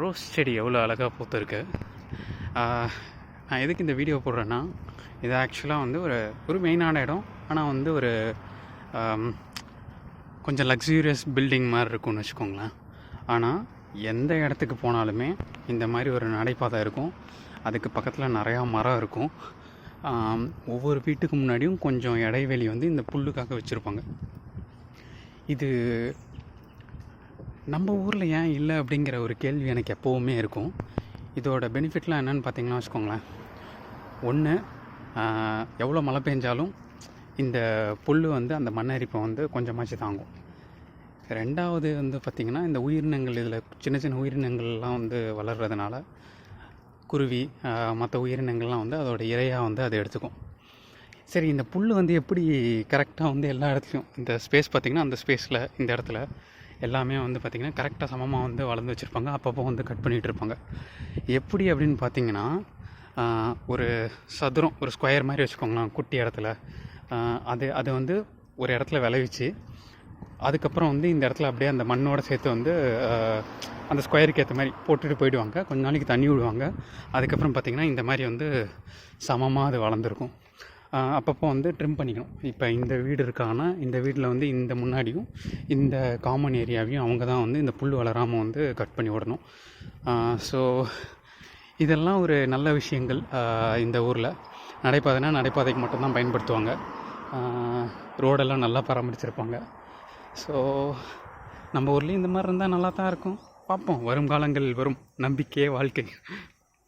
Rose செடி எவ்வளோ அழகாக பூத்துருக்கு. நான் எதுக்கு இந்த வீடியோ போடுறேன்னா, இது ஆக்சுவலாக வந்து ஒரு மெயினான இடம். ஆனால் வந்து ஒரு கொஞ்சம் லக்ஸூரியஸ் பில்டிங் மாதிரி இருக்கும்னு வச்சுக்கோங்களேன். ஆனால் எந்த இடத்துக்கு போனாலுமே இந்த மாதிரி ஒரு நடைபாதை இருக்கும். அதுக்கு பக்கத்தில் நிறையா மரம் இருக்கும். ஒவ்வொரு வீட்டுக்கு முன்னாடியும் கொஞ்சம் இடைவெளி வந்து இந்த புல்லுக்காக வச்சுருப்பாங்க. இது நம்ம ஊரில் ஏன் இல்லை அப்படிங்கிற ஒரு கேள்வி எனக்கு எப்போவுமே இருக்கும். இதோட பெனிஃபிட்லாம் என்னென்னு பார்த்தீங்கன்னா வச்சுக்கோங்களேன், ஒன்று, எவ்வளோ மழை பெஞ்சாலும் இந்த புல் வந்து அந்த மண்ணரிப்பை வந்து கொஞ்சமாச்சு தாங்கும். ரெண்டாவது வந்து பார்த்திங்கன்னா, இந்த உயிரினங்கள் இதில் சின்ன சின்ன உயிரினங்கள்லாம் வந்து வளர்கிறதுனால குருவி மற்ற உயிரினங்கள்லாம் வந்து அதோட இரையாக வந்து அதை எடுத்துக்கும். சரி, இந்த புல் வந்து எப்படி கரெக்டாக வந்து எல்லா இடத்துலையும் இந்த ஸ்பேஸ் பார்த்திங்கன்னா, அந்த ஸ்பேஸில் இந்த இடத்துல எல்லாமே வந்து பார்த்திங்கன்னா கரெக்டாக சமமாக வந்து வளர்ந்து வச்சுருப்பாங்க. அப்பப்போ வந்து கட் பண்ணிகிட்டு இருப்பாங்க. எப்படி அப்படின்னு பார்த்திங்கன்னா, ஒரு சதுரம், ஒரு ஸ்கொயர் மாதிரி வச்சுக்கோங்களேன் குட்டி இடத்துல. அது வந்து ஒரு இடத்துல விளைவிச்சு அதுக்கப்புறம் வந்து இந்த இடத்துல அப்படியே அந்த மண்ணோடு சேர்த்து வந்து அந்த ஸ்கொயருக்கு ஏற்ற மாதிரி போட்டுட்டு போயிடுவாங்க. கொஞ்ச நாளைக்கு தண்ணி விடுவாங்க. அதுக்கப்புறம் பார்த்திங்கன்னா இந்த மாதிரி வந்து சமமாக அது வளர்ந்துருக்கும். அப்பப்போ வந்து ட்ரிம் பண்ணிக்கணும். இப்போ இந்த வீடு இருக்காங்கன்னா இந்த வீட்டில் வந்து இந்த முன்னாடியும் இந்த காமன் ஏரியாவையும் அவங்க தான் வந்து இந்த புல் வளராமல் வந்து கட் பண்ணி விடணும். ஸோ இதெல்லாம் ஒரு நல்ல விஷயங்கள். இந்த ஊரில் நடைபாதைக்கு மட்டும்தான் பயன்படுத்துவாங்க. ரோடெல்லாம் நல்லா பராமரிச்சிருப்பாங்க. ஸோ நம்ம ஊர்லேயும் இந்த மாதிரி இருந்தால் நல்லா தான் இருக்கும். பார்ப்போம், வரும் காலங்கள் வரும். நம்பிக்கையே வாழ்க்கை.